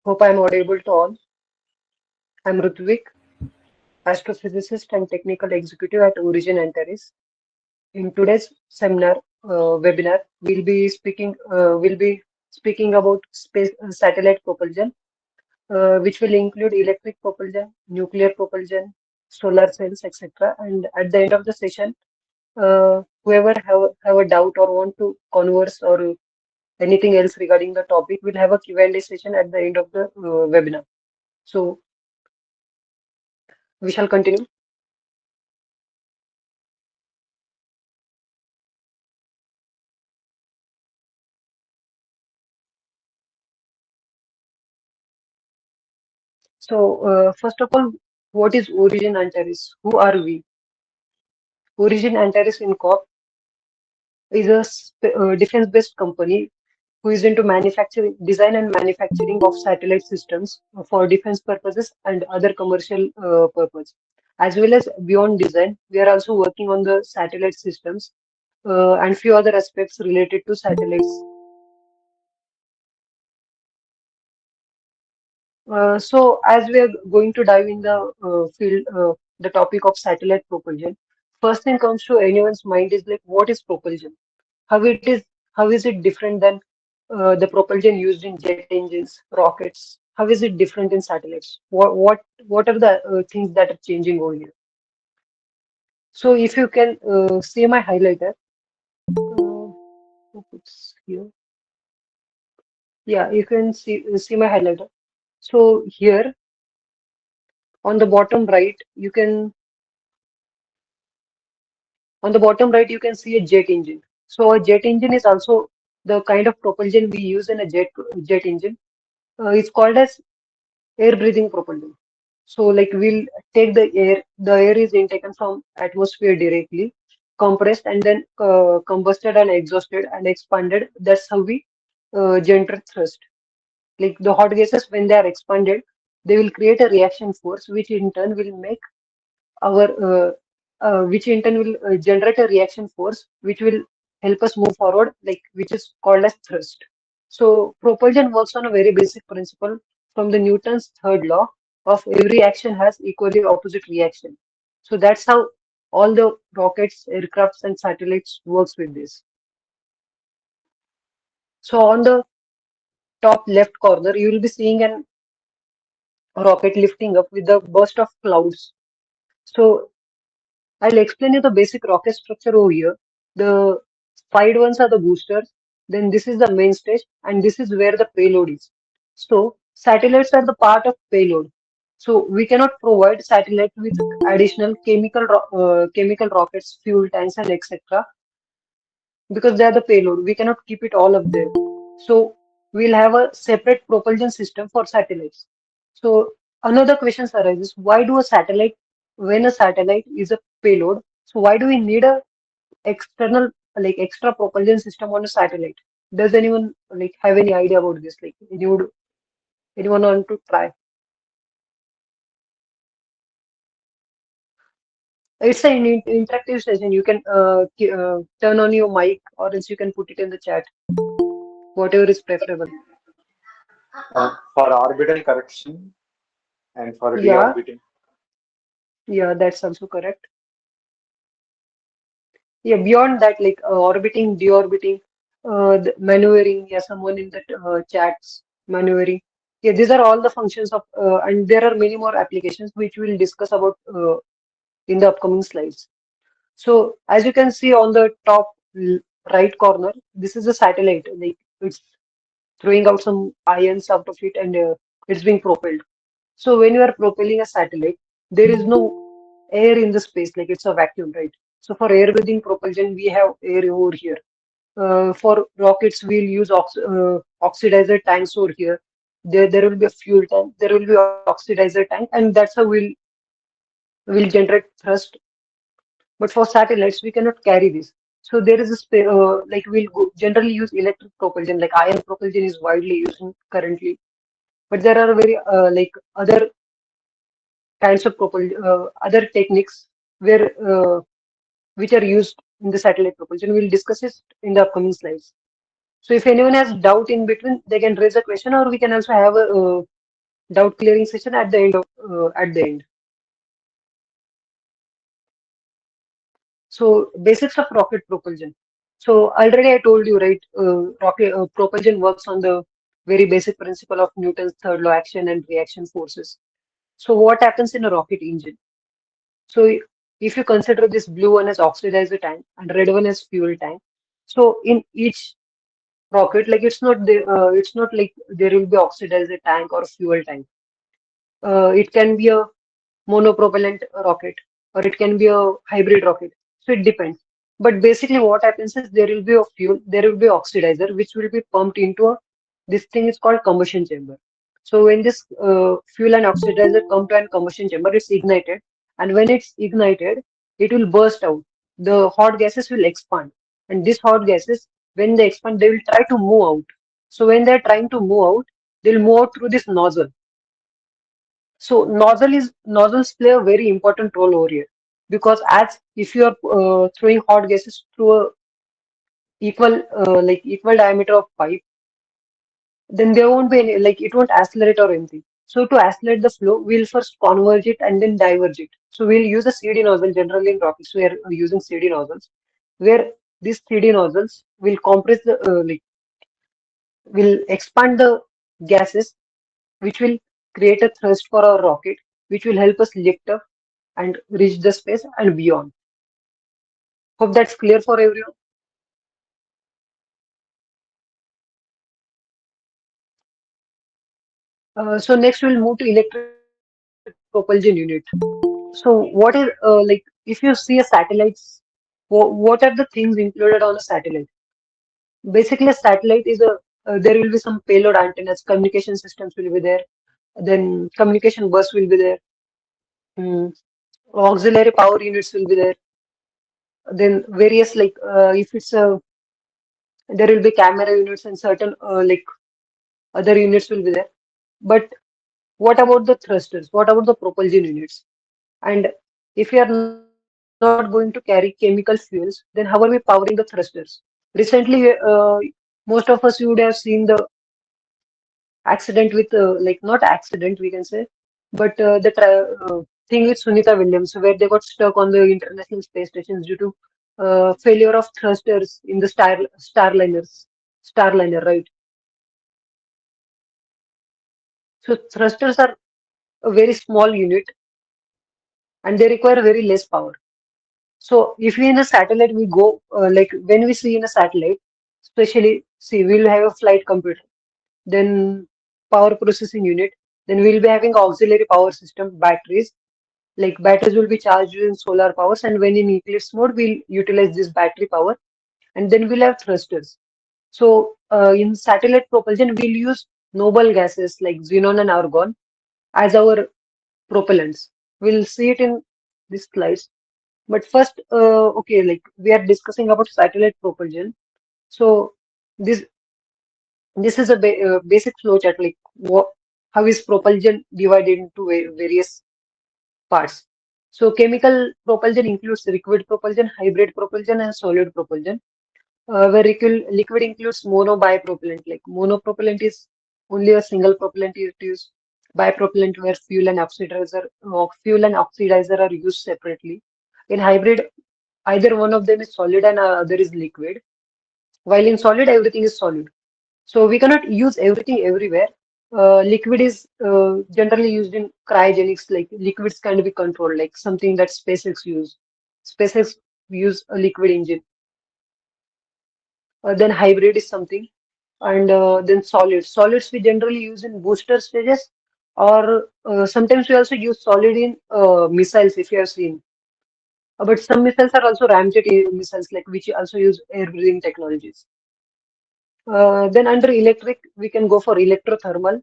Hope I'm audible to all. I'm Rutvik, astrophysicist and technical executive at Origin Antares. In today's webinar, we'll be speaking about space satellite propulsion, which will include electric propulsion, nuclear propulsion, solar cells, etc. And at the end of the session, whoever have a doubt or want to converse or anything else regarding the topic, will have a Q&A session at the end of the webinar. So we shall continue. So, first of all, what is Origin Antares? Who are we? Origin Antares Inc. is a defense-based company who is into manufacturing, design and manufacturing of satellite systems for defense purposes and other commercial purpose. As well as beyond design, we are also working on the satellite systems and few other aspects related to satellites. So, as we are going to dive in the topic of satellite propulsion, first thing comes to anyone's mind is like, what is propulsion? How it is, how is it different than the propulsion used in jet engines, rockets? How is it different in satellites? What are the things that are changing over here? So, if you can see my highlighter, it's here. Yeah, you can see my highlighter. So here on the bottom right, you can see a jet engine. So a jet engine is also the kind of propulsion we use in a jet engine. It's called as air breathing propulsion. So like we'll take the air is intaken from atmosphere directly, compressed and then combusted and exhausted and expanded. That's how we generate thrust. Like the hot gases, when they are expanded, they will create a reaction force, which in turn will make our which in turn will generate a reaction force which will help us move forward, like which is called as thrust. So propulsion works on a very basic principle from the Newton's third law of every action has equally opposite reaction. So that's how all the rockets, aircrafts, and satellites works with this. So on the top left corner, you will be seeing an rocket lifting up with a burst of clouds. So I'll explain you the basic rocket structure over here. The side ones are the boosters, then this is the main stage, and this is where the payload is. So satellites are the part of payload. So we cannot provide satellite with additional chemical rockets, fuel tanks, and etc. because they are the payload. We cannot keep it all up there. So we'll have a separate propulsion system for satellites. So another question arises, why do a satellite, when a satellite is a payload, so why do we need a external, like extra propulsion system on a satellite? Does anyone like have any idea about this? Like anyone want to try? It's an interactive session. You can turn on your mic or else you can put it in the chat, whatever is preferable. For orbital correction and for Yeah, deorbiting. yeah, that's also correct. Yeah, beyond that, like orbiting, deorbiting, maneuvering, yeah, someone in the chats, maneuvering. Yeah, these are all the functions of, and there are many more applications which we'll discuss about in the upcoming slides. So, as you can see on the top right corner, this is a satellite. Like it's throwing out some ions out of it and it's being propelled. So when you are propelling a satellite, there is no air in the space, like it's a vacuum, right? So for air breathing propulsion, we have air over here. For rockets, we'll use oxidizer tanks over here. There will be a fuel tank, there will be oxidizer tank, and that's how we'll generate thrust. But for satellites, we cannot carry this. So there is a like generally use electric propulsion, like ion propulsion is widely used currently. But there are very like other kinds of other techniques where which are used in the satellite propulsion. We'll discuss it in the upcoming slides. So if anyone has doubt in between, they can raise a question, or we can also have a doubt clearing session at the end. So basics of rocket propulsion. So already I told you, right? Rocket propulsion works on the very basic principle of Newton's third law, action and reaction forces. So what happens in a rocket engine? So if you consider this blue one as oxidizer tank and red one as fuel tank, so in each rocket, like it's not like there will be oxidizer tank or fuel tank. It can be a monopropellant rocket or it can be a hybrid rocket. So it depends. But basically what happens is there will be a fuel, there will be oxidizer which will be pumped into a this thing is called combustion chamber. So when this fuel and oxidizer come to an combustion chamber, it's ignited, and when it's ignited, it will burst out. The hot gases will expand, and these hot gases, when they expand, they will try to move out. So when they're trying to move out, they'll move out through this nozzle. So nozzles play a very important role over here because as if you are throwing hot gases through a equal diameter of pipe, then there won't be any like it won't accelerate or anything. So to accelerate the flow, we'll first converge it and then diverge it. So we'll use a CD nozzle. Generally in rockets, we are using CD nozzles, where these CD nozzles will compress the will expand the gases, which will create a thrust for our rocket, which will help us lift up and reach the space and beyond. Hope that's clear for everyone. So next we'll move to electric propulsion unit. So what is if you see a satellites, what are the things included on a satellite? Basically, a satellite is a there will be some payload antennas, communication systems will be there, then communication bus will be there, mm, auxiliary power units will be there, then various if it's a there will be camera units and certain other units will be there. But what about the thrusters? What about the propulsion units? And if we are not going to carry chemical fuels, then how are we powering the thrusters? Recently, most of us you would have seen the accident with, not accident, we can say, but thing with Sunita Williams, where they got stuck on the International Space Stations due to failure of thrusters in the Starliner, right? So thrusters are a very small unit and they require very less power. So if we in a satellite, we go when we see in a satellite, especially see we'll have a flight computer, then power processing unit, then we'll be having auxiliary power system, batteries. Like batteries will be charged in solar powers, and when in eclipse mode, we'll utilize this battery power, and then we'll have thrusters. So in satellite propulsion, we'll use noble gases like xenon and argon as our propellants. We'll see it in these slides. But first, okay, like we are discussing about satellite propulsion. So this this is a basic flowchart, like how is propulsion divided into various parts. So chemical propulsion includes liquid propulsion, hybrid propulsion, and solid propulsion. Where liquid includes mono bipropellant. Like monopropellant is only a single propellant is used. Bipropellant where fuel and oxidizer are used separately. In hybrid, either one of them is solid and other is liquid. While in solid, everything is solid. So we cannot use everything everywhere. Liquid is generally used in cryogenics, like liquids can be controlled, like something that SpaceX use. SpaceX use a liquid engine. Then hybrid is something, and then solids. Solids we generally use in booster stages, or sometimes we also use solid in missiles, if you have seen. But some missiles are also ramjet missiles, like which also use air breathing technologies. Then under electric, we can go for electrothermal,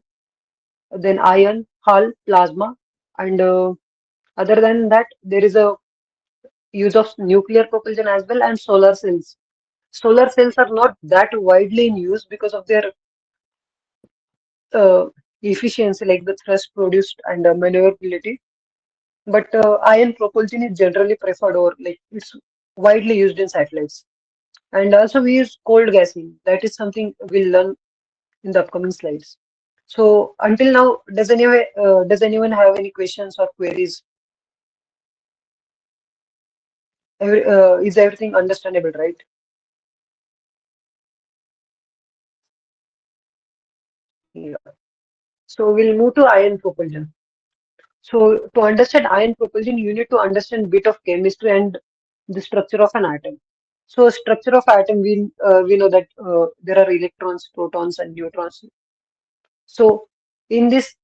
then ion, Hall, plasma, and other than that, there is a use of nuclear propulsion as well and solar cells. Solar cells are not that widely in use because of their uh, efficiency, like the thrust produced and maneuverability. But ion propulsion is generally preferred or like it's widely used in satellites. And also we use cold gassing. That is something we'll learn in the upcoming slides. So until now, does anyone have any questions or queries? Is everything understandable, right? Yeah. So we'll move to ion propulsion. So to understand ion propulsion, you need to understand bit of chemistry and the structure of an atom. So structure of atom, we know that there are electrons, protons, and neutrons. So in this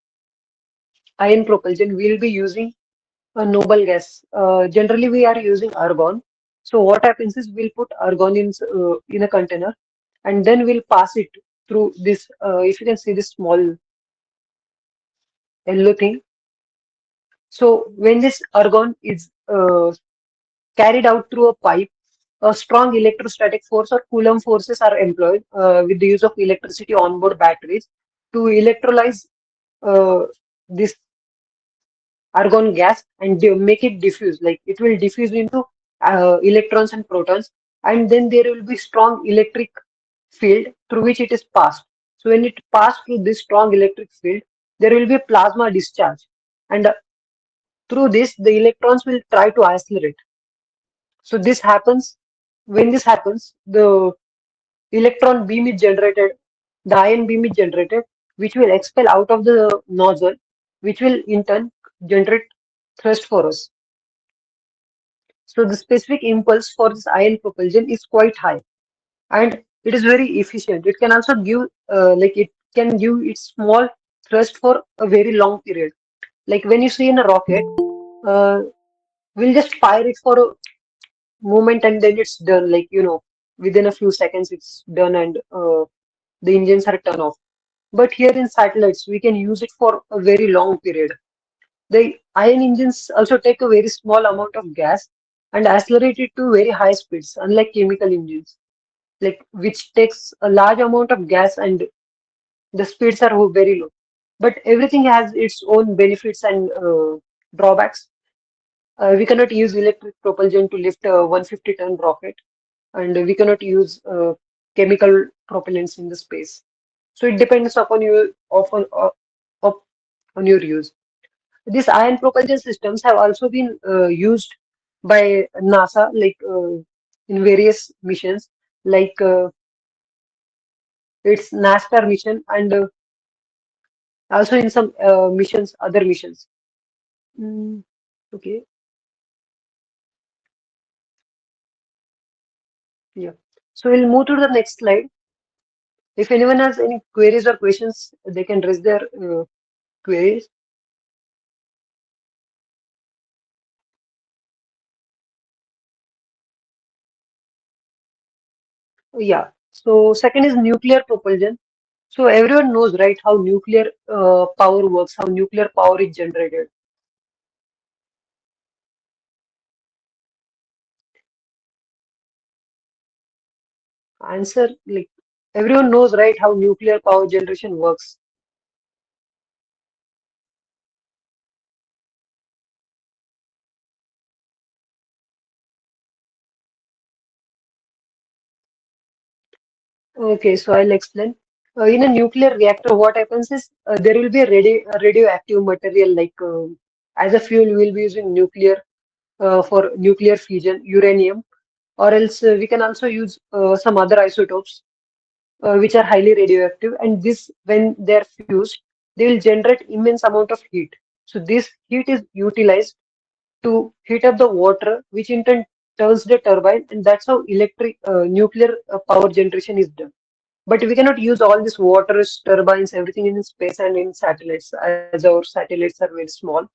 ion propulsion, we'll be using a noble gas. Generally, we are using argon. So what happens is we'll put argon in a container, and then we'll pass it through this. If you can see this small yellow thing. So when this argon is carried out through a pipe, a strong electrostatic force or Coulomb forces are employed with the use of electricity onboard batteries to electrolyze this argon gas and make it diffuse. Like it will diffuse into electrons and protons, and then there will be strong electric field through which it is passed. So when it passed through this strong electric field, there will be a plasma discharge, and through this the electrons will try to accelerate. So this happens when this happens, the electron beam is generated, the ion beam is generated, which will expel out of the nozzle, which will in turn generate thrust for us. So the specific impulse for this ion propulsion is quite high and it is very efficient. It can also give it can give its small thrust for a very long period. Like when you see in a rocket, uh, we'll just fire it for a moment and then it's done. Like within a few seconds it's done and the engines are turned off. But here in satellites, we can use it for a very long period. The ion engines also take a very small amount of gas and accelerate it to very high speeds, unlike chemical engines, like which takes a large amount of gas and the speeds are very low. But everything has its own benefits and drawbacks. We cannot use electric propulsion to lift a 150-ton rocket, and we cannot use chemical propellants in the space. So it depends upon up on your use. These ion propulsion systems have also been used by NASA, like in various missions, like its NASCAR mission, and also in some missions, other missions. Mm, okay, yeah. So we'll move to the next slide. If anyone has any queries or questions, they can raise their queries. Yeah. So second is nuclear propulsion. So everyone knows, right, how nuclear power works, how nuclear power is generated. Answer, like everyone knows, right, how nuclear power generation works. Okay, so I'll explain. In a nuclear reactor, what happens is there will be a radioactive material like as a fuel, we'll be using nuclear for nuclear fusion, uranium, or else we can also use some other isotopes which are highly radioactive. And this, when they're fused, they will generate immense amount of heat. So this heat is utilized to heat up the water, which in turn turns the turbine, and that's how electric nuclear power generation is done. But we cannot use all these water turbines, everything in space and in satellites, as our satellites are very small.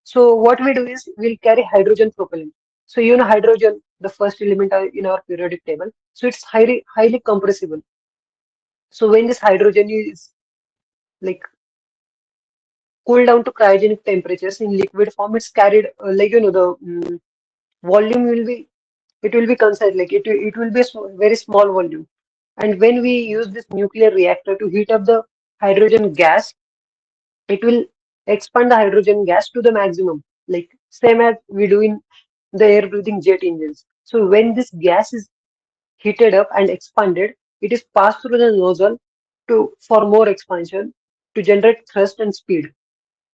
So what we do is we'll carry hydrogen propellant. So hydrogen, the first element in our periodic table. So it's highly compressible. So when this hydrogen is like cooled down to cryogenic temperatures in liquid form, it's carried the volume will be concise, like it will be a very small volume. And when we use this nuclear reactor to heat up the hydrogen gas, it will expand the hydrogen gas to the maximum, like same as we do in the air breathing jet engines. So when this gas is heated up and expanded, it is passed through the nozzle to for more expansion to generate thrust and speed.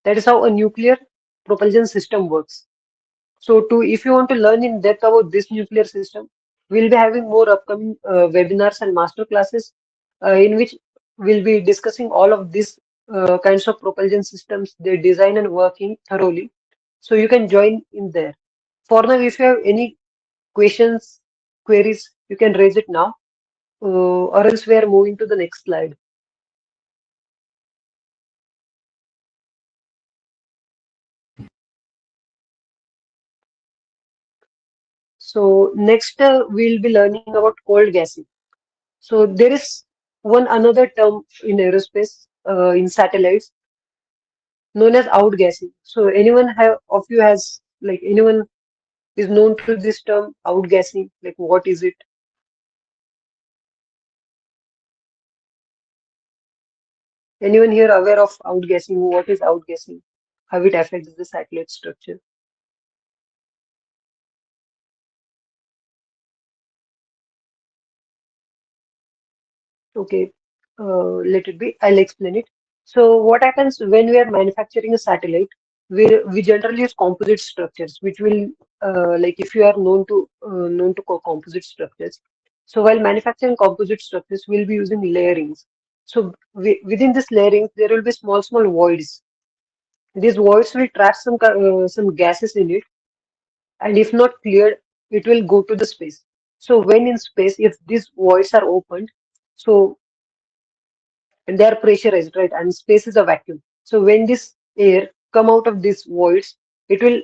That is how a nuclear propulsion system works. So, if you want to learn in depth about this nuclear system, we'll be having more upcoming webinars and master classes in which we'll be discussing all of these kinds of propulsion systems, their design and working thoroughly. So you can join in there. For now, if you have any questions, queries, you can raise it now, or else we are moving to the next slide. So next, we'll be learning about cold gassing. So there is one another term in aerospace, in satellites, known as outgassing. So anyone have of you has like anyone is known to this term outgassing? Like what is it? Anyone here aware of outgassing? What is outgassing? How it affects the satellite structure? Okay, let it be. I'll explain it. So what happens when we are manufacturing a satellite? We generally use composite structures, which will like if you are known to composite structures. So while manufacturing composite structures, we'll be using layerings. So within this layering, there will be small voids. These voids will trap some gases in it, and if not cleared, it will go to the space. So when in space, if these voids are opened, so and they are pressurized, right? And space is a vacuum. So when this air come out of these voids, it will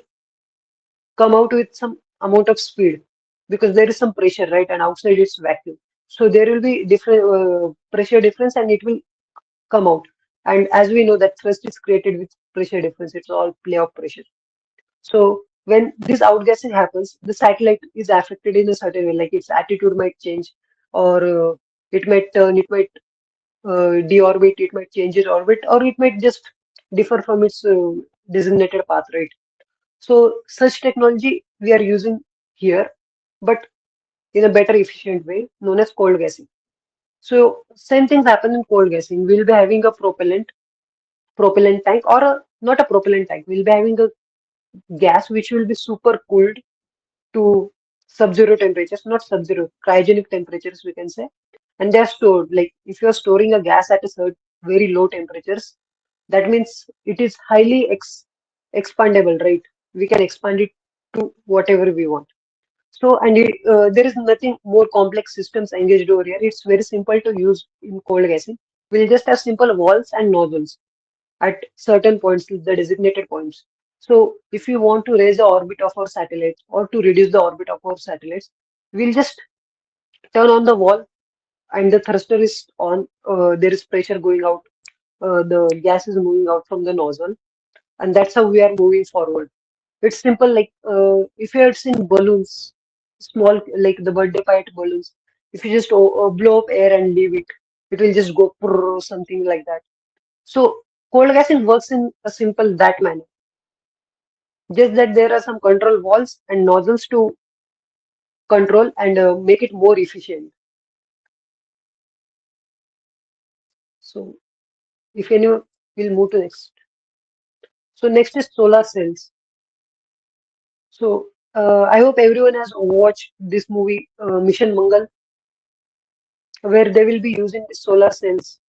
come out with some amount of speed because there is some pressure, right? And outside it's vacuum. So there will be different pressure difference, and it will come out. And as we know that thrust is created with pressure difference, it's all play of pressure. So when this outgassing happens, the satellite is affected in a certain way, like its attitude might change, or it might turn, it might deorbit, it might change its orbit, or it might just differ from its designated path, right? So such technology we are using here, but in a better efficient way, known as cold gassing. So same things happen in cold gassing. We'll be having a propellant tank, or not a propellant tank. We'll be having a gas which will be super cooled to sub-zero temperatures, not sub-zero, cryogenic temperatures, we can say. And they're stored. Like if you're storing a gas at a certain very low temperatures, that means it is highly expandable, right? We can expand it to whatever we want. So, and there is nothing more complex systems engaged over here. It's very simple to use in cold gassing. We'll just have simple valves and nozzles at certain points, the designated points. So if you want to raise the orbit of our satellites or to reduce the orbit of our satellites, we'll just turn on the wall and the thruster is on. There is pressure going out. The gas is moving out from the nozzle, and that's how we are moving forward. It's simple, like if you had seen balloons, small like the birthday party balloons. If you just blow up air and leave it, it will just go prrr, something like that. So cold gassing works in a simple that manner. Just that there are some control valves and nozzles to control and make it more efficient. So if anyone will move to next. So next is solar cells. So I hope everyone has watched this movie Mission Mangal, where they will be using the solar cells.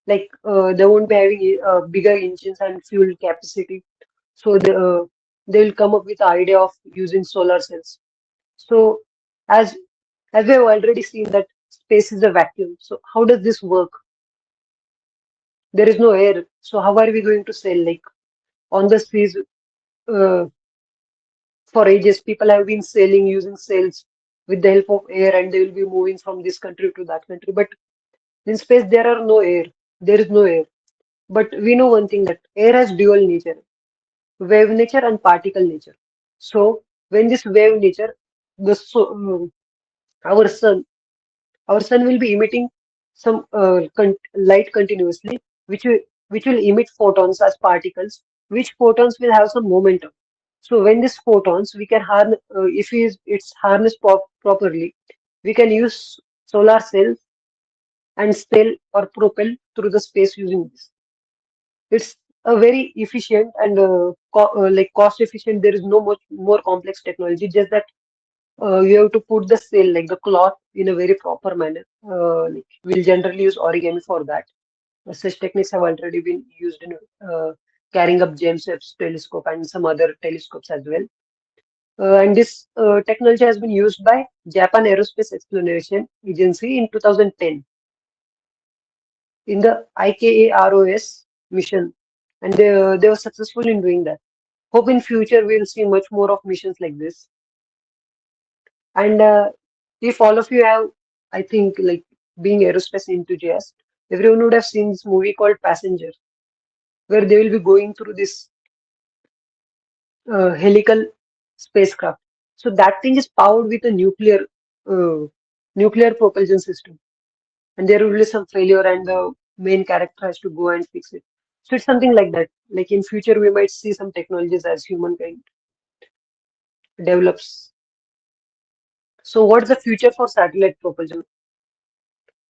Like they won't be having bigger engines and fuel capacity. So they will come up with the idea of using solar cells. So as as we have already seen that space is a vacuum. So how does this work? There is no air. So how are we going to sail? Like on the seas, uh, for ages, people have been sailing using sails with the help of air, and they will be moving from this country to that country. But in space, there are no air. There is no air. But we know one thing, that air has dual nature, wave nature and particle nature. So when this wave nature, the our sun our sun will be emitting some light continuously, which will emit photons as particles, which photons will have some momentum. So when these photons we can harness, if it's harnessed properly, we can use solar cells and sail or propel through the space using this. It's a very efficient and like cost efficient. There is no much more complex technology. Just that you have to put the sail, like the cloth, in a very proper manner. Like we'll generally use origami for that. Such techniques have already been used in carrying up James Webb's telescope and some other telescopes as well. And this technology has been used by Japan Aerospace Exploration Agency in 2010 in the IKAROS mission, and they were successful in doing that. Hope in future we'll see much more of missions like this. And if all of you have, I think, like being aerospace enthusiasts, everyone would have seen this movie called Passenger, where they will be going through this helical spacecraft. So that thing is powered with a nuclear propulsion system, and there will be some failure, and the main character has to go and fix it. So it's something like that. Like in future, we might see some technologies as humankind develops. So what's the future for satellite propulsion?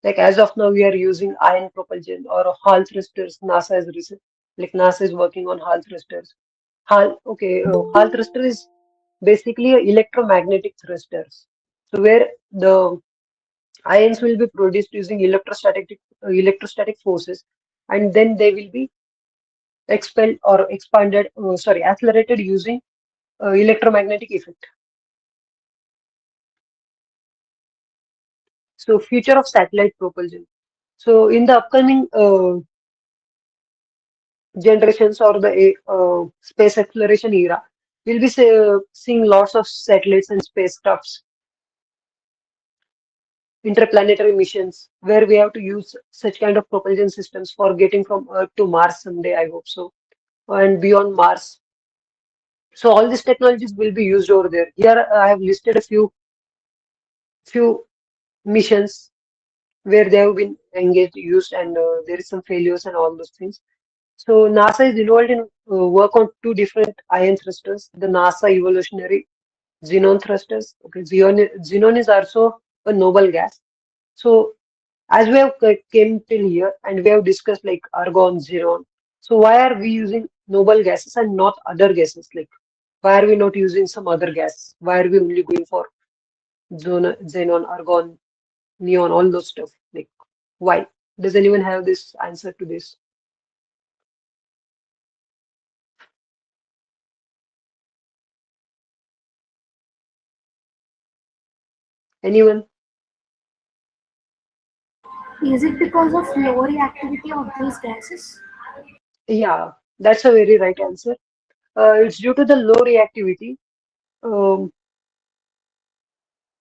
Like as of now, we are using ion propulsion or Hall thrusters. NASA is working on Hall thrusters. Hall thruster is basically a electromagnetic thrusters. So where the ions will be produced using electrostatic forces, and then they will be expelled or accelerated using electromagnetic effect. So future of satellite propulsion. So in the upcoming generations or the space exploration era, we'll be seeing lots of satellites and spacecrafts, interplanetary missions, where we have to use such kind of propulsion systems for getting from Earth to Mars someday, I hope so, and beyond Mars. So all these technologies will be used over there. Here I have listed a few missions where they have been engaged, used, and there is some failures and all those things. So NASA is involved in work on two different ion thrusters, the NASA evolutionary xenon thrusters. Okay, xenon is also a noble gas. So as we have came till here and we have discussed like argon, xenon. So why are we using noble gases and not other gases? Like why are we not using some other gas? Why are we only going for xenon, argon, neon, all those stuff? Like why? Does anyone have this answer to this? Anyone? Is it because of low reactivity of these gases? Yeah, that's a very right answer. It's due to the low reactivity. Um,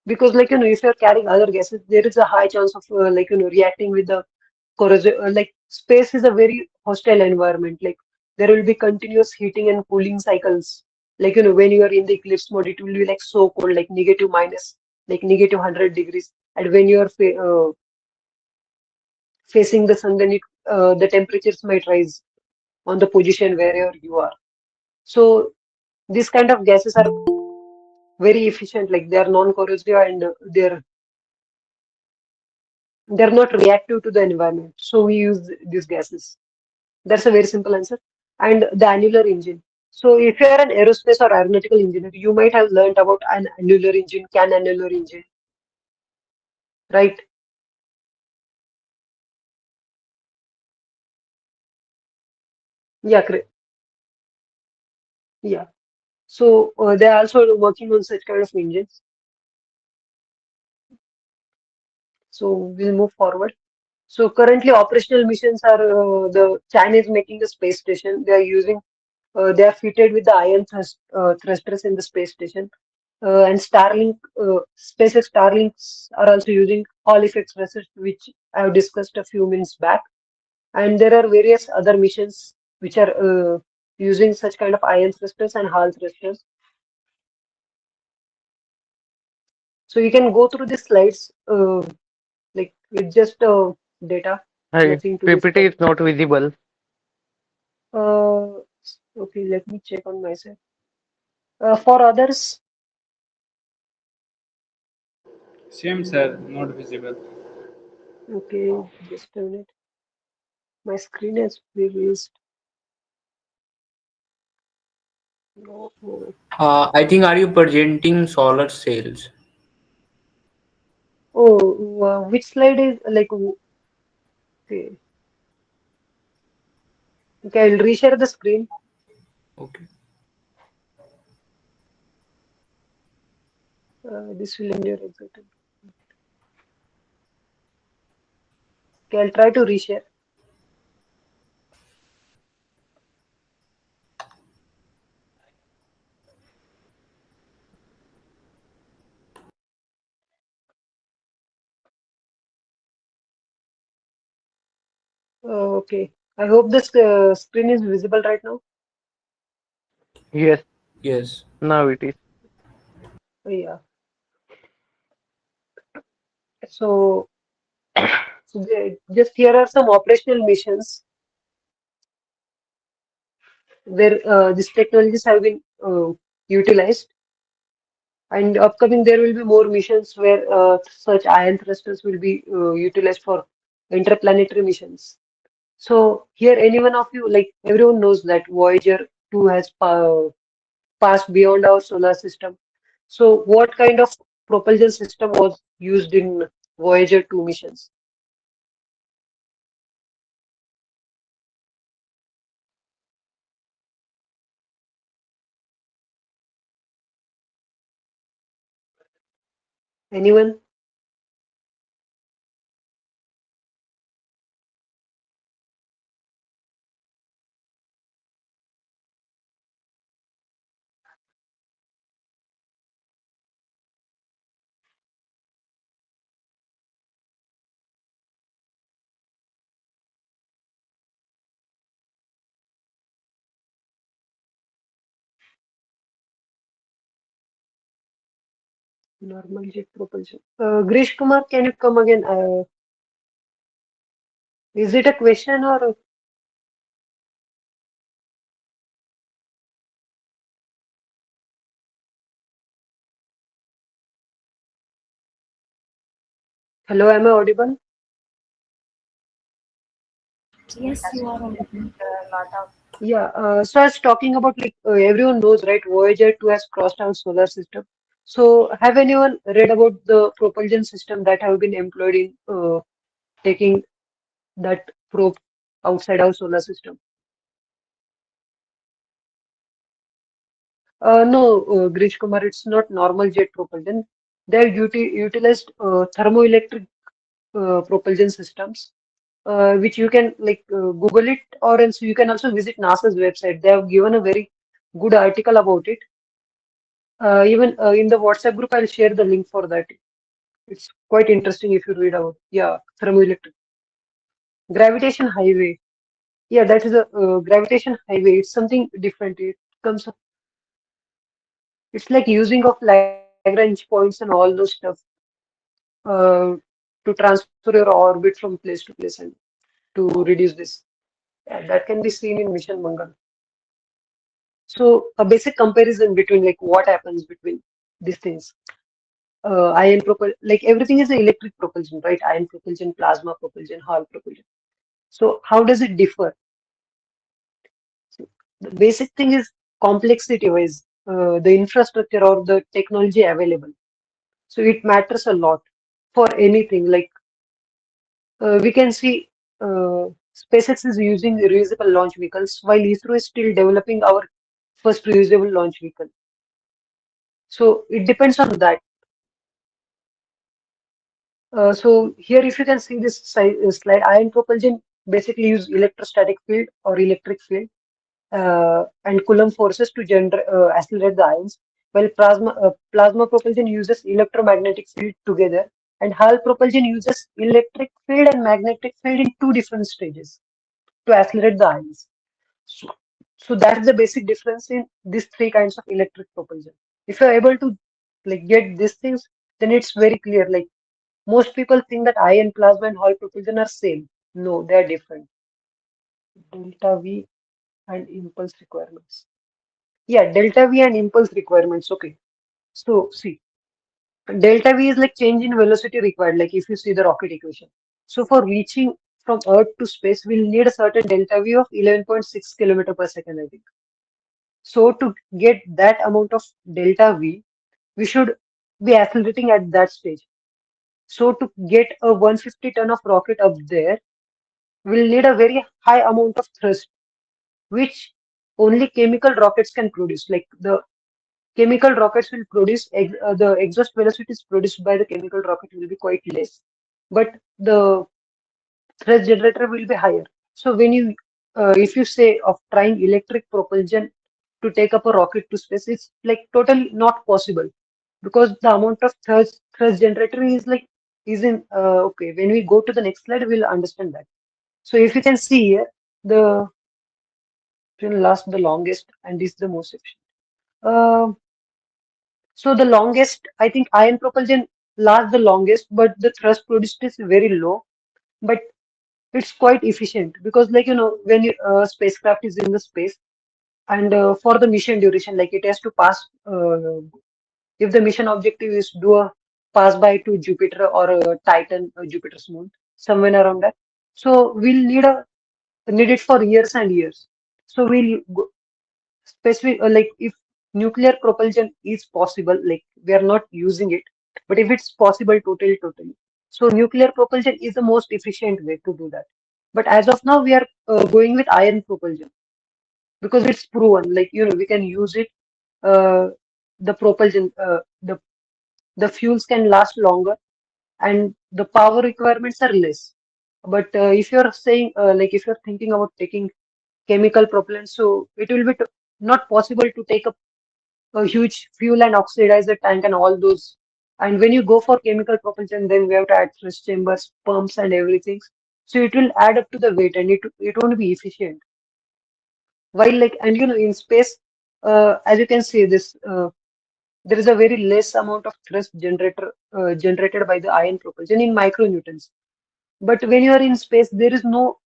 because if you're carrying other gases, there is a high chance of reacting with the corrosive. Like space is a very hostile environment. Like there will be continuous heating and cooling cycles. When you are in the eclipse mode, it will be like so cold, like negative minus, like negative 100 degrees. And when you are facing the sun, then the temperatures might rise on the position wherever you are. So these kind of gases are very efficient. Like they are non-corrosive, and they're not reactive to the environment. So we use these gases. That's a very simple answer. And the annular engine. So if you're an aerospace or aeronautical engineer, you might have learned about an annular engine, can annular engine, right? Yeah, yeah. So they're also working on such kind of engines. So we'll move forward. So currently operational missions are the China is making a space station. They are fitted with the thrusters in the space station. And SpaceX Starlinks are also using Hall effect thrusters, which I have discussed a few minutes back. And there are various other missions which are using such kind of ion thrusters and Hall thrusters. So you can go through the slides, like it's just data, Hi, nothing to be PPT stuck. is not visible. Uh, okay, let me check on my side. For others, Same, sir, not visible. okay, just a minute. My screen has released. No. Oh, I think are you presenting solar cells? which slide is like? Okay, okay, I'll reshare the screen. Okay. This will endure exactly. Okay, I'll try to reshare. Okay. I hope this screen is visible right now. Yes, Yes. now it is. Yeah. So, just here are some operational missions where these technologies have been utilized, and upcoming there will be more missions where such ion thrusters will be utilized for interplanetary missions. So here, any one of you, like everyone knows that Voyager 2 has passed beyond our solar system. So what kind of propulsion system was used in Voyager 2 missions? Anyone? Normal jet propulsion. Grish Kumar, can you come again? Is it a question or hello? Am I audible? Yes, you are audible. Yeah. So I was talking about like everyone knows, right? Voyager 2 has crossed our solar system. So have anyone read about the propulsion system that have been employed in taking that probe outside our solar system? No, Grish Kumar, it's not normal jet propulsion. They have utilized thermoelectric propulsion systems, which you can like Google it, or else you can also visit NASA's website. They have given a very good article about it. Even in the WhatsApp group, I'll share the link for that. It's quite interesting if you read about. Yeah, thermoelectric gravitation highway. Yeah, that is a gravitation highway. It's something different. It comes. It's like using of Lagrange points and all those stuff uh, to transfer your orbit from place to place and to reduce this. Yeah, that can be seen in Mission Mangal. So a basic comparison between like what happens between these things. Ion propulsion, like everything is an electric propulsion, right? Ion propulsion, plasma propulsion, Hall propulsion. So how does it differ? So the basic thing is complexity wise, the infrastructure or the technology available. So it matters a lot for anything. Like we can see SpaceX is using reusable launch vehicles while ISRO is still developing our first reusable launch vehicle. So it depends on that. So here, if you can see this slide, ion propulsion basically use electrostatic field or electric field and Coulomb forces to accelerate the ions, while plasma propulsion uses electromagnetic field together, and Hall propulsion uses electric field and magnetic field in two different stages to accelerate the ions. So, so that's the basic difference in these three kinds of electric propulsion. If you're able to like get these things, then it's very clear. Like most people think that ion, plasma, and Hall propulsion are same. No, they are different. Delta V and impulse requirements. Yeah, delta V and impulse requirements. Okay. So see, delta V is like change in velocity required. Like if you see the rocket equation. So for reaching from Earth to space, we'll need a certain delta V of 11.6 kilometer per second, I think. So to get that amount of delta V, we should be accelerating at that stage. So to get a 150 ton of rocket up there, we'll need a very high amount of thrust, which only chemical rockets can produce. Like the chemical rockets will produce the exhaust velocities produced by the chemical rocket will be quite less, but the thrust generator will be higher. So when you, if you say of trying electric propulsion to take up a rocket to space, it's like totally not possible because the amount of thrust generator is like is in okay. When we go to the next slide, we'll understand that. So if you can see here, the will last the longest and is the most efficient. Uh, so the longest, I think, ion propulsion lasts the longest, but the thrust produced is very low. But it's quite efficient because like when you, spacecraft is in the space and for the mission duration like it has to pass if the mission objective is do a pass by to Jupiter or Titan, Jupiter's moon, somewhere around that. So we'll need it for years and years. So we'll go, specific like if nuclear propulsion is possible, like we are not using it, but if it's possible totally, so nuclear propulsion is the most efficient way to do that. But as of now we are going with ion propulsion because it's proven, like we can use it. The propulsion the fuels can last longer and the power requirements are less. But if you're saying like if you're thinking about taking chemical propellant, so it will be not possible to take a huge fuel and oxidizer tank and all those. And when you go for chemical propulsion, then we have to add thrust chambers, pumps, and everything. So it will add up to the weight, and it won't be efficient. While like and in space, as you can see, this there is a very less amount of thrust generated by the ion propulsion in micronewtons. But when you are in space, there is no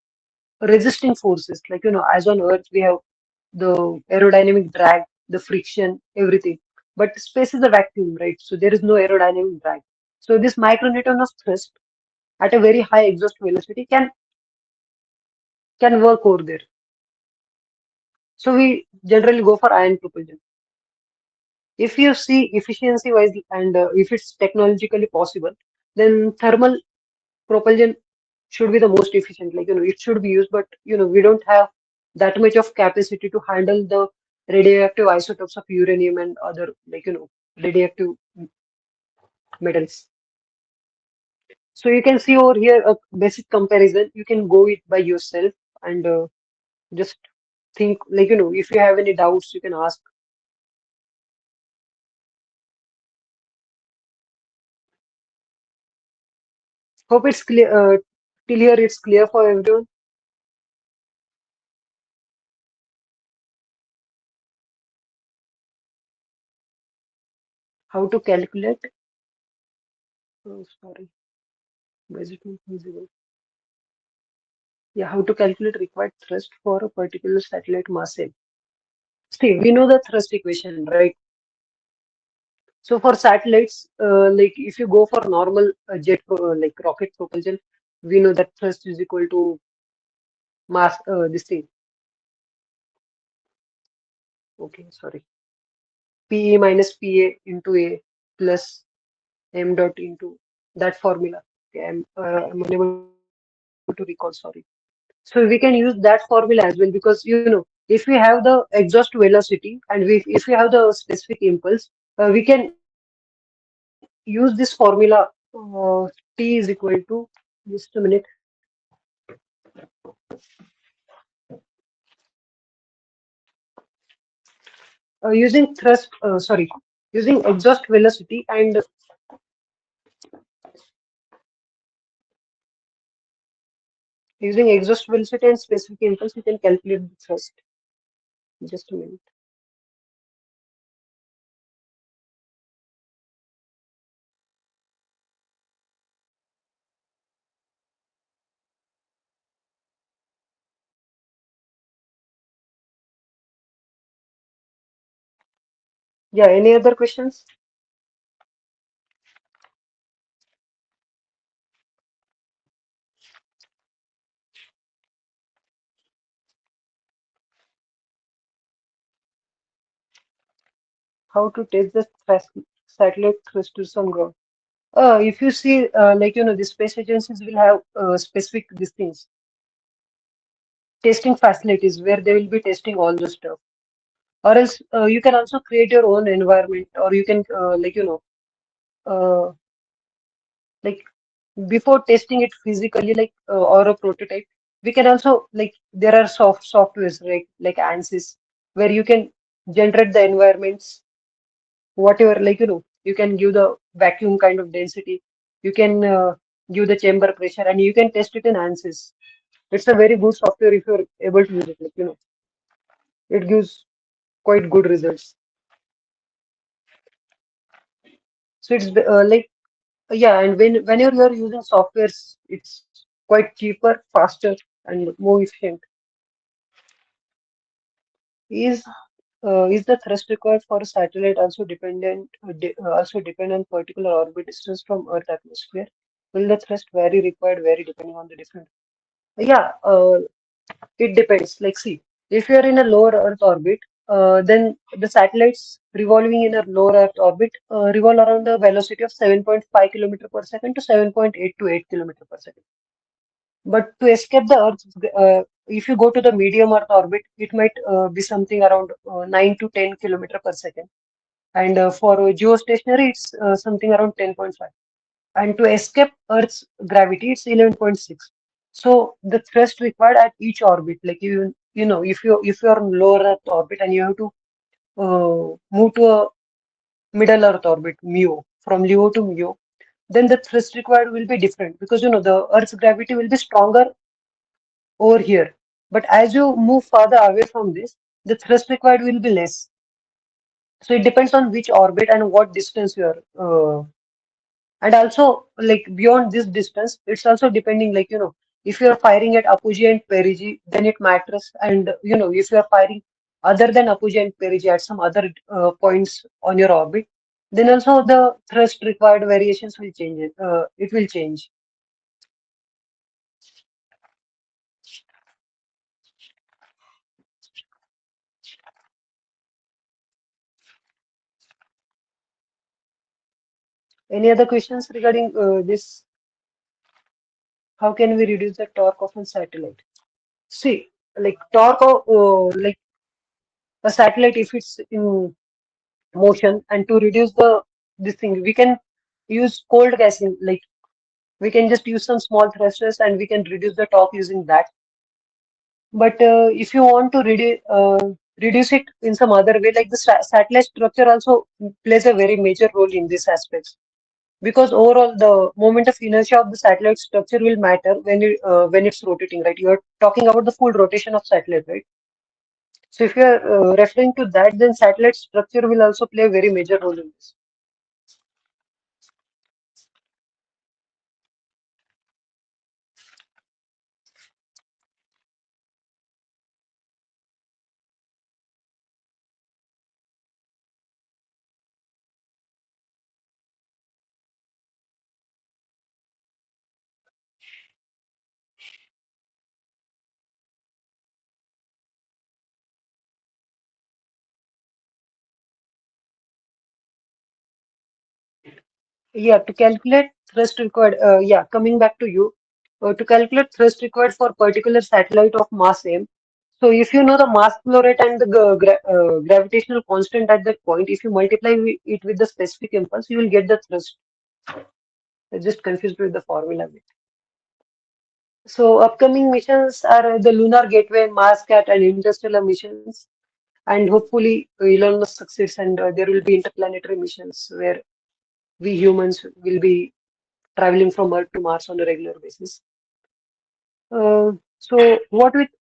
resisting forces. Like as on Earth, we have the aerodynamic drag, the friction, everything. But space is a vacuum, right? So there is no aerodynamic drag. So this micronewton of thrust at a very high exhaust velocity can work over there. So we generally go for ion propulsion. If you see efficiency wise and if it's technologically possible, then thermal propulsion should be the most efficient. Like it should be used, but we don't have that much of capacity to handle the radioactive isotopes of uranium and other like radioactive metals. So you can see over here a basic comparison. You can go it by yourself and just think like if you have any doubts, you can ask. Hope it's clear. Till here, it's clear for everyone how to calculate. Oh, sorry, why is it not visible? Yeah, how to calculate required thrust for a particular satellite mass L. See, we know the thrust equation, right? So for satellites, like if you go for normal like rocket propulsion, we know that thrust is equal to mass. This thing. Okay, sorry. PE minus PA into A plus M dot into that formula. Okay, I'm unable to recall. Sorry. So we can use that formula as well because if we have the exhaust velocity and if we have the specific impulse, we can use this formula. T is equal to just a minute. Using thrust, sorry, using exhaust velocity and using exhaust velocity and specific impulse, we can calculate the thrust. Just a minute. Yeah, any other questions? How to test the satellite thrusters on ground? If you see, the space agencies will have specific these things, testing facilities where they will be testing all the stuff. Or else you can also create your own environment, or you can uh, like before testing it physically, or a prototype. We can also there are softwares like ANSYS where you can generate the environments, whatever you can give the vacuum kind of density, you can give the chamber pressure, and you can test it in ANSYS. It's a very good software if you're able to use it. It gives quite good results. So it's yeah, and whenever you're using softwares, it's quite cheaper, faster, and more efficient. Is the thrust required for a satellite also depend on particular orbit distance from Earth atmosphere? Will the thrust vary depending on the different? Yeah, it depends. Like, see, if you are in a lower Earth orbit, then the satellites revolving in a lower Earth orbit revolve around a velocity of 7.5 kilometer per second to 7.8 to 8 kilometer per second. But to escape the Earth, if you go to the medium Earth orbit, it might be something around 9 to 10 kilometer per second. And for geostationary, it's something around 10.5. And to escape Earth's gravity, it's 11.6. So the thrust required at each orbit, like if you're on lower Earth orbit and you have to move to a middle Earth orbit, MEO, from LEO to MEO, then the thrust required will be different because the Earth's gravity will be stronger over here. But as you move farther away from this, the thrust required will be less. So it depends on which orbit and what distance you are. And also, like beyond this distance, it's also depending, if you are firing at apogee and perigee, then it matters. And if you are firing other than apogee and perigee at some other points on your orbit, then also the thrust required variations will change. It will change. Any other questions regarding this? How can we reduce the torque of a satellite? See, like torque of a satellite, if it's in motion, and to reduce the this thing, we can use cold gassing. Like we can just use some small thrusters, and we can reduce the torque using that. But if you want to reduce it in some other way, like the satellite structure also plays a very major role in these aspects. Because overall, the moment of inertia of the satellite structure will matter when it's rotating, right? You're talking about the full rotation of satellite, right? So if you're referring to that, then satellite structure will also play a very major role in this. Yeah, to calculate thrust required, yeah, coming back to you, to calculate thrust required for particular satellite of mass m. So if you know the mass flow rate and the gravitational constant at that point, if you multiply it with the specific impulse, you will get the thrust. I just confused with the formula bit. So upcoming missions are the Lunar Gateway, Mars Cat, and interstellar missions. And hopefully Elon Musk succeeds, and there will be interplanetary missions where we humans will be traveling from Earth to Mars on a regular basis. So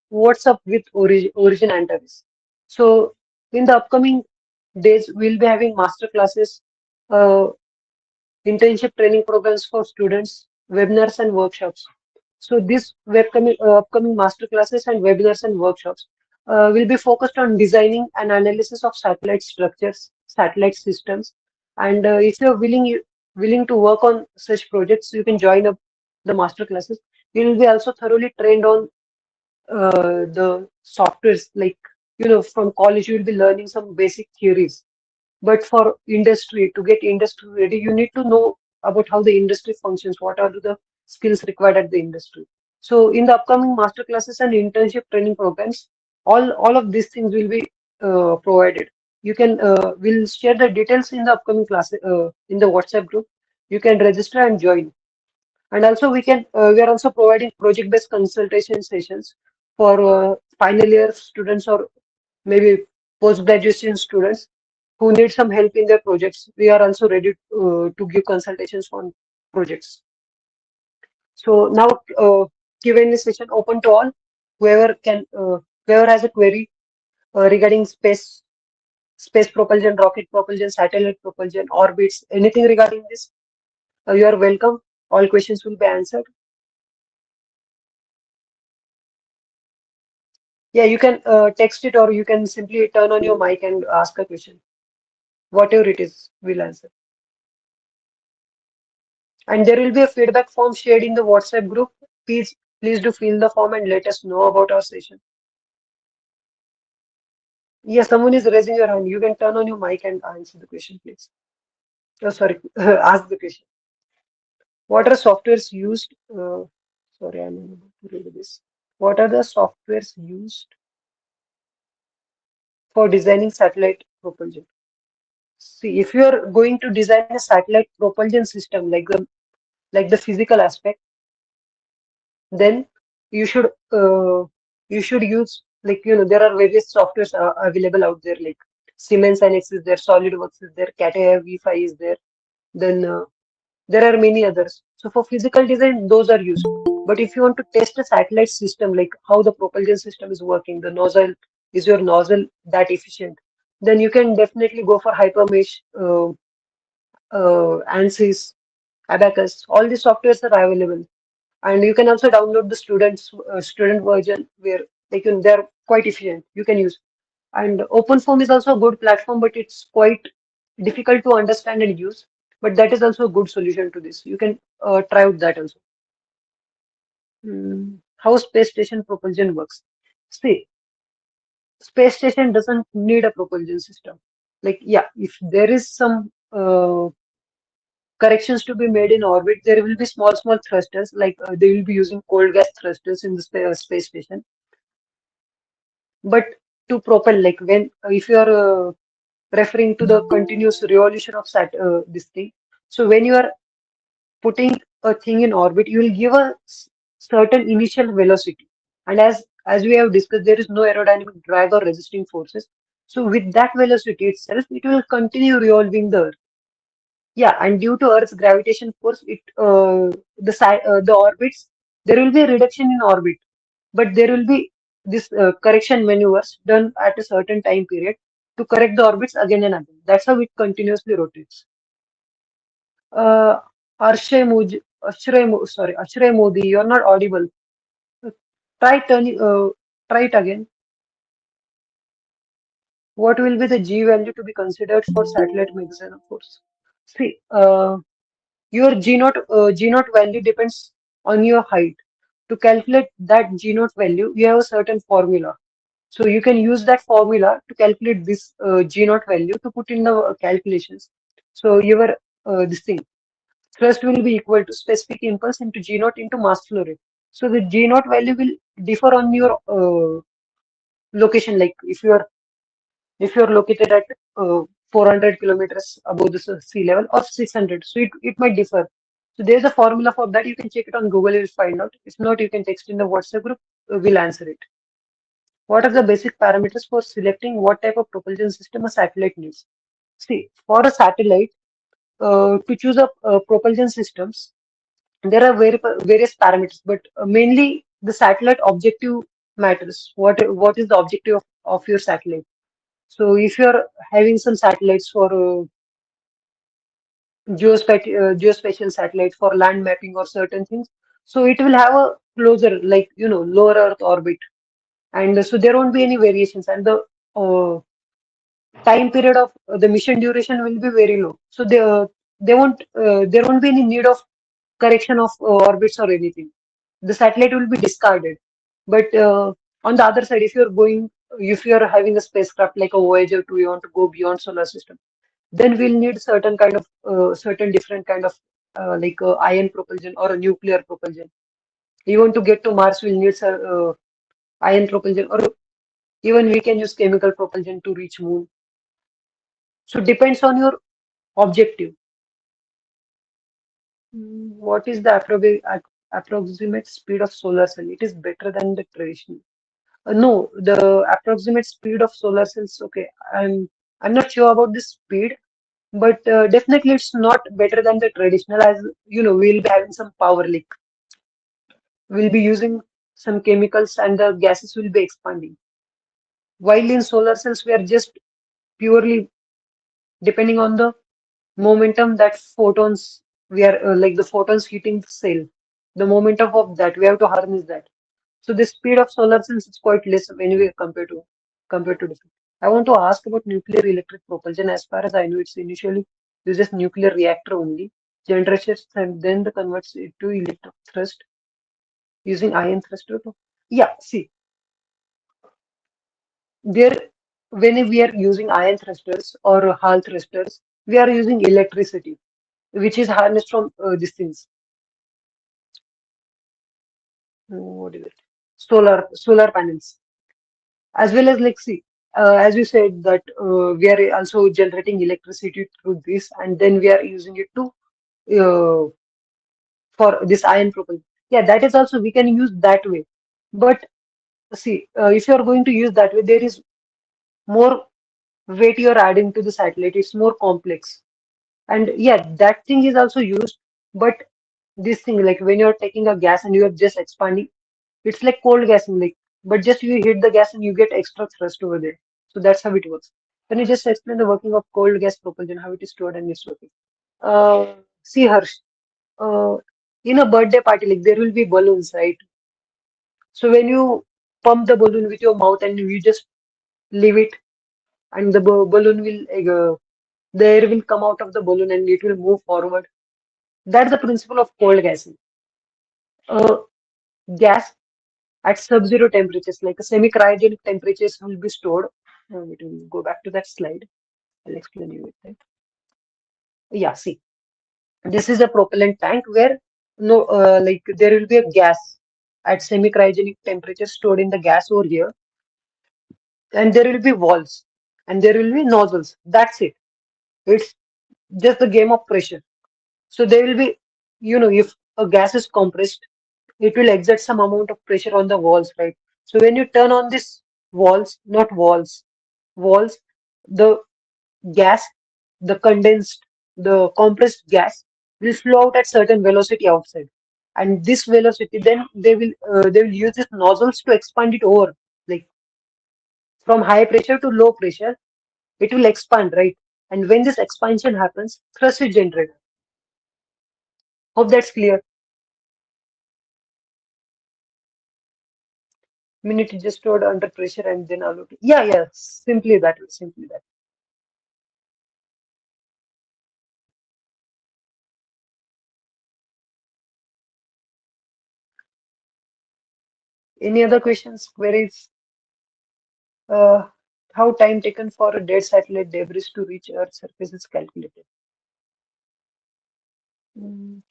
what's up with Origin Antares? So in the upcoming days, we'll be having master classes, uh, internship training programs for students, webinars and workshops. So these upcoming master classes and webinars and workshops will be focused on designing and analysis of satellite structures, satellite systems, and if you're willing to work on such projects, you can join up the master classes. You will be also thoroughly trained on the softwares. Like from college, you will be learning some basic theories, But for industry, to get industry ready, you need to know about how the industry functions, what are the skills required at the industry. So in the upcoming master classes and internship training programs, all of these things will be provided. You can we'll share the details in the upcoming class in the WhatsApp group. You can register and join. And also we are also providing project-based consultation sessions for final year students or maybe post-graduation students who need some help in their projects. We are also ready to give consultations on projects. So now Q&A session open to all. Whoever has a query regarding space propulsion, rocket propulsion, satellite propulsion, orbits, anything regarding this, you are welcome. All questions will be answered. Yeah, you can text it or you can simply turn on your mic and ask a question. Whatever it is, we'll answer. And there will be a feedback form shared in the WhatsApp group. Please do fill the form and let us know about our session. Yes, someone is raising your hand. You can turn on your mic and answer the question, please. Oh, sorry, ask the question. What are softwares used? Sorry, I'm unable to read this. What are the softwares used for designing satellite propulsion? See, if you are going to design a satellite propulsion system like the physical aspect, then you should use, like, there are various softwares available out there, like Siemens NX is there, SolidWorks is there, Cat V5 is there. Then there are many others. So for physical design, those are used. But if you want to test a satellite system, like how the propulsion system is working, the nozzle, is your nozzle that efficient? Then you can definitely go for Hypermesh, ANSYS, Abacus. All these softwares are available, and you can also download the student version where they're quite efficient. You can use. And OpenFOAM is also a good platform, but it's quite difficult to understand and use. But that is also a good solution to this. You can try out that also. How space station propulsion works? See, space station doesn't need a propulsion system. Like, yeah, if there is some corrections to be made in orbit, there will be small thrusters, like they will be using cold gas thrusters in the space station. But to propel, like when if you are referring to the continuous revolution of this thing, so when you are putting a thing in orbit, you will give a certain initial velocity, and as we have discussed, there is no aerodynamic drag or resisting forces. So with that velocity itself, it will continue revolving the Earth. Yeah, and due to Earth's gravitation force, the orbits, there will be a reduction in orbit, but there will be this correction maneuvers done at a certain time period to correct the orbits again and again. That's how it continuously rotates. Uh, Akshay Modi, you're not audible. Uh, Try turning, try it again. What will be the G value to be considered for satellite magazine force? See, your G naught value depends on your height. To calculate that G naught value, you have a certain formula. So you can use that formula to calculate this G naught value to put in the calculations. So your this thing thrust will be equal to specific impulse into G naught into mass flow rate. So the G naught value will differ on your location. Like if you're located at 400 kilometers above the sea level or 600, so it might differ. So there's a formula for that. You can check it on Google. You'll find out. If not, you can text in the WhatsApp group. We'll answer it. What are the basic parameters for selecting what type of propulsion system a satellite needs? See, for a satellite, to choose a propulsion systems, there are various parameters, but mainly the satellite objective matters. What is the objective of your satellite? So if you're having some satellites for geospatial satellite for land mapping or certain things, so it will have a closer, like lower Earth orbit, and so there won't be any variations, and the uh, time period of the mission duration will be very low. So there won't be any need of correction of orbits or anything. The satellite will be discarded. But on the other side, if you're having a spacecraft like a Voyager 2, you want to go beyond solar system. then we'll need certain kind of certain different kind of ion propulsion or a nuclear propulsion. Even to get to Mars, we'll need ion propulsion, or even we can use chemical propulsion to reach Moon. So depends on your objective. What is the approximate speed of solar cell? It is better than the traditional. No, the approximate speed of solar cells. Okay, I'm not sure about the speed, but definitely it's not better than the traditional. As you know, we'll be having some power leak. We'll be using some chemicals, and the gases will be expanding. While in solar cells, we are just purely depending on the momentum that photons we are like the photons hitting the cell. The momentum of that we have to harness that. So the speed of solar cells is quite less anyway compared to different. I want to ask about nuclear electric propulsion. As far as I know, it's initially uses nuclear reactor only, generates and then the converts it to electric thrust using ion thruster. Yeah, see, there when we are using ion thrusters or Hall thrusters, we are using electricity, which is harnessed from these things. What is it? Solar panels. As well as like see, as you said that we are also generating electricity through this, and then we are using it to uh, for this ion propulsion. Yeah, that is also we can use that way. But see, if you are going to use that way, there is more weight you are adding to the satellite. It's more complex, and yeah, that thing is also used. But this thing, like when you're taking a gas and you are just expanding, it's like cold gassing, like, but just you hit the gas and you get extra thrust over there. So that's how it works. Can you just explain the working of cold gas propulsion, how it is stored and it's working? See, Harsh, uh, in a birthday party, like there will be balloons, right? So when you pump the balloon with your mouth and you just leave it, and the balloon will, the air will come out of the balloon and it will move forward. That's the principle of cold gassing. Gas at sub-zero temperatures, like a semi-cryogenic temperatures, will be stored. It will go back to that slide. I'll explain you it. Right? Yeah, see, this is a propellant tank where no, like there will be a gas at semi-cryogenic temperature stored in the gas over here, and there will be walls and there will be nozzles. That's it. It's just the game of pressure. So there will be, if a gas is compressed, it will exert some amount of pressure on the walls, right? So when you turn on this walls, the gas, the condensed, the compressed gas will flow out at certain velocity outside. And this velocity, then they will use these nozzles to expand it over, like from high pressure to low pressure, it will expand, right? And when this expansion happens, thrust is generated. Hope that's clear. Minute is just stored under pressure and then allocated. Yeah, yeah, simply that way, simply that. Any other questions, queries? Uh, how time taken for a dead satellite debris to reach Earth's surface is calculated.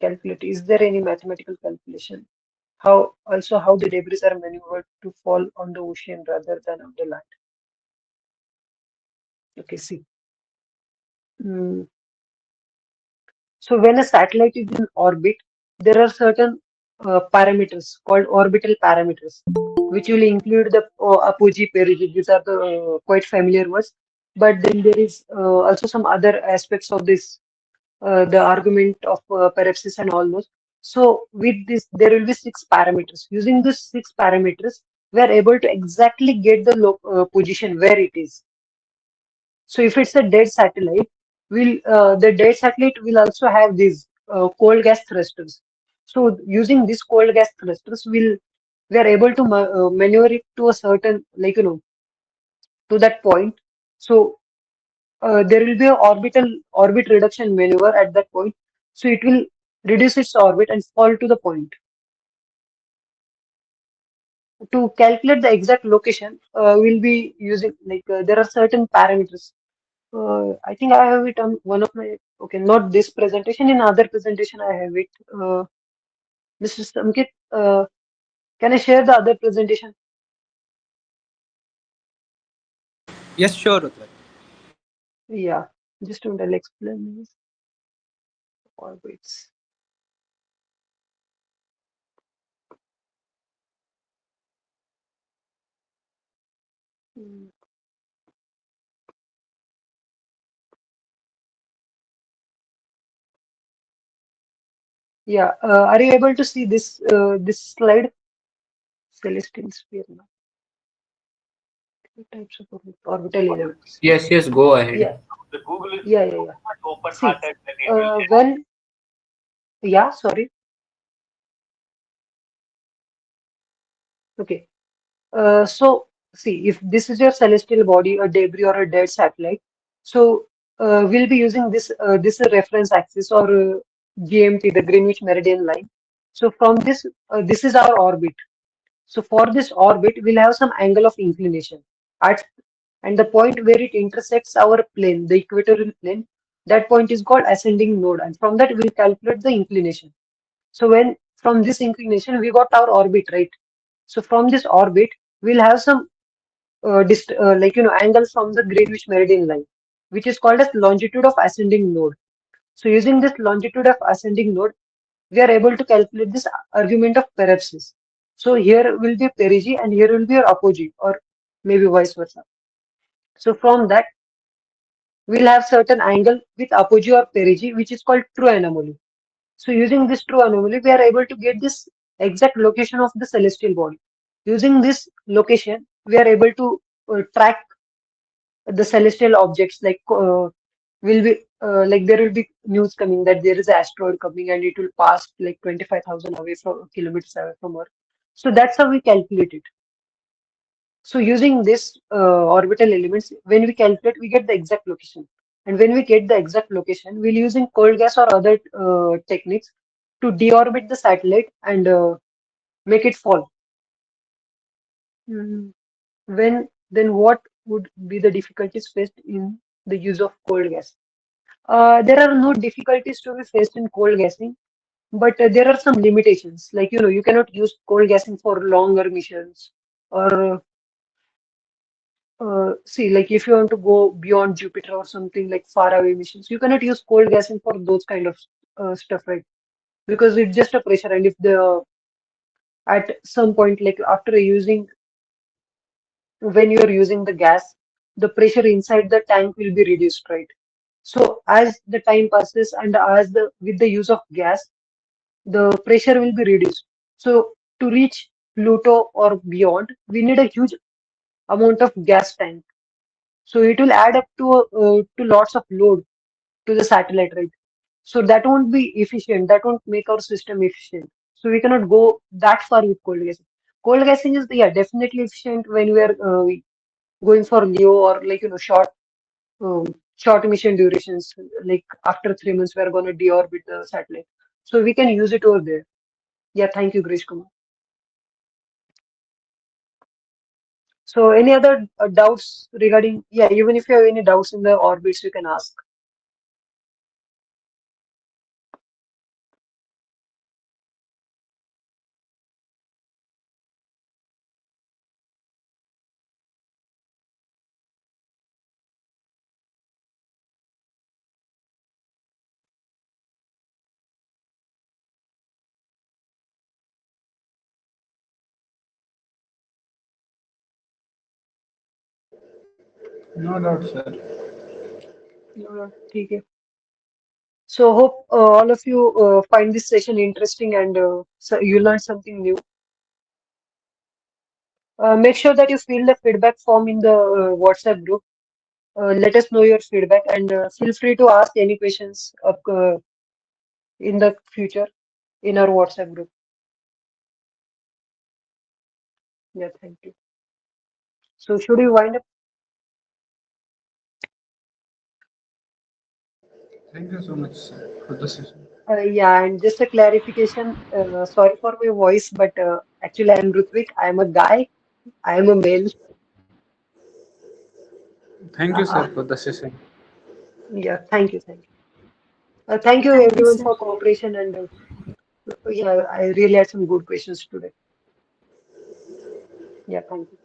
Calculate. Is there any mathematical calculation? How the debris are maneuvered to fall on the ocean rather than on the land? Okay, see. Mm, So when a satellite is in orbit, there are certain parameters called orbital parameters, which will include the apogee, perigee. These are the quite familiar words. But then there is also some other aspects of this, the argument of parapsis and all those. So with this, there will be six parameters. Using these six parameters, we are able to exactly get the position where it is. So if it's a dead satellite, will the dead satellite will also have these cold gas thrusters. So using these cold gas thrusters, we are able to maneuver it to a certain, like to that point. So there will be a orbit reduction maneuver at that point. So it will reduce its orbit and fall to the point. To calculate the exact location, we'll be using, like there are certain parameters. I think I have it on one of my, okay, not this presentation, in other presentation I have it. Mr. Samkit, can I share the other presentation? Yes, sure, Rutland. Yeah, just want to explain this orbits. Mm, Yeah, are you able to see this slide? Celestial sphere now. Two types of orbital elements. Yes, yes, go ahead. Yeah, yeah. See, when, yeah, sorry. Okay. So, see, if this is your celestial body, a debris or a dead satellite, so we'll be using this reference axis or GMT, the Greenwich Meridian line. So from this is our orbit. So for this orbit, we'll have some angle of inclination at and the point where it intersects our plane, the equatorial plane. That point is called ascending node, and from that we'll calculate the inclination. So when from this inclination we got our orbit, right? So from this orbit, we'll have some angle from the Greenwich Meridian line, which is called as longitude of ascending node. So using this longitude of ascending node, we are able to calculate this argument of periapsis. So here will be perigee and here will be your apogee, or maybe vice versa. So from that, we'll have certain angle with apogee or perigee, which is called true anomaly. So using this true anomaly, we are able to get this exact location of the celestial body. Using this location, we are able to track the celestial objects will be like there will be news coming that there is an asteroid coming and it will pass like 25,000 away from kilometers away from Earth. So that's how we calculate it. So using this orbital elements, when we calculate, we get the exact location. And when we get the exact location, we'll using cold gas or other techniques to deorbit the satellite and make it fall. Mhm. Then what would be the difficulties faced in the use of cold gas? There are no difficulties to be faced in cold gassing, but there are some limitations. Like, you cannot use cold gassing for longer missions or see, like if you want to go beyond Jupiter or something like far away missions, you cannot use cold gassing for those kind of stuff, right? Because it's just a pressure, and if the at some point, like after using when you are using the gas, the pressure inside the tank will be reduced, right? So as the time passes and as the with the use of gas, the pressure will be reduced. So to reach Pluto or beyond, we need a huge amount of gas tank. So it will add up to lots of load to the satellite, right? So that won't be efficient. That won't make our system efficient. So we cannot go that far with cold gassing. Cold gassing is yeah definitely efficient when we are going for LEO or um, short mission durations. Like after 3 months, we are going to deorbit the satellite. So we can use it over there. Yeah, thank you, Grish Kumar. So any other doubts regarding, yeah, even if you have any doubts in the orbits, you can ask. No doubt, sir. ठीक है. So hope all of you find this session interesting and so you learned something new. Make sure that you fill the feedback form in the WhatsApp group. Let us know your feedback and feel free to ask any questions in the future in our WhatsApp group. Yeah, thank you. So should we wind up? Thank you so much, sir, for the session. Yeah, and just a clarification. Sorry for my voice, but actually I am Rutvik. I am a guy. I am a male. Thank you, sir, Uh, for the session. Yeah, thank you, thank you. Thank you Thank you, everyone sir. for cooperation and yeah, I really had some good questions today. Yeah, thank you.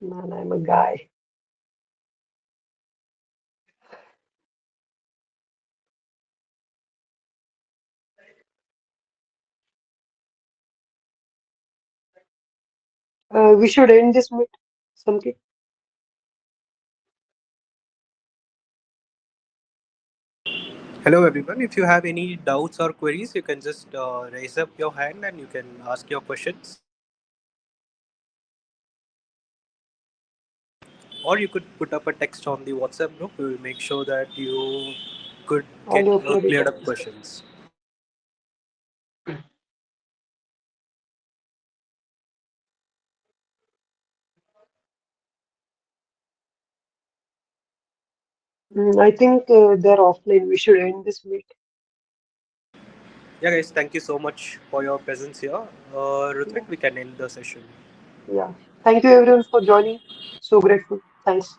Man, I'm a guy. We should end this meet, Samkit. Hello everyone. If you have any doubts or queries, you can just raise up your hand and you can ask your questions. Or you could put up a text on the WhatsApp group. We will make sure that you could All get your queries cleared are up answered. questions. I think they're offline. We should end this meet. Yeah, guys, thank you so much for your presence here. Yeah, Rutvik, we can end the session. yeah. Thank you everyone for joining. So grateful. Thanks.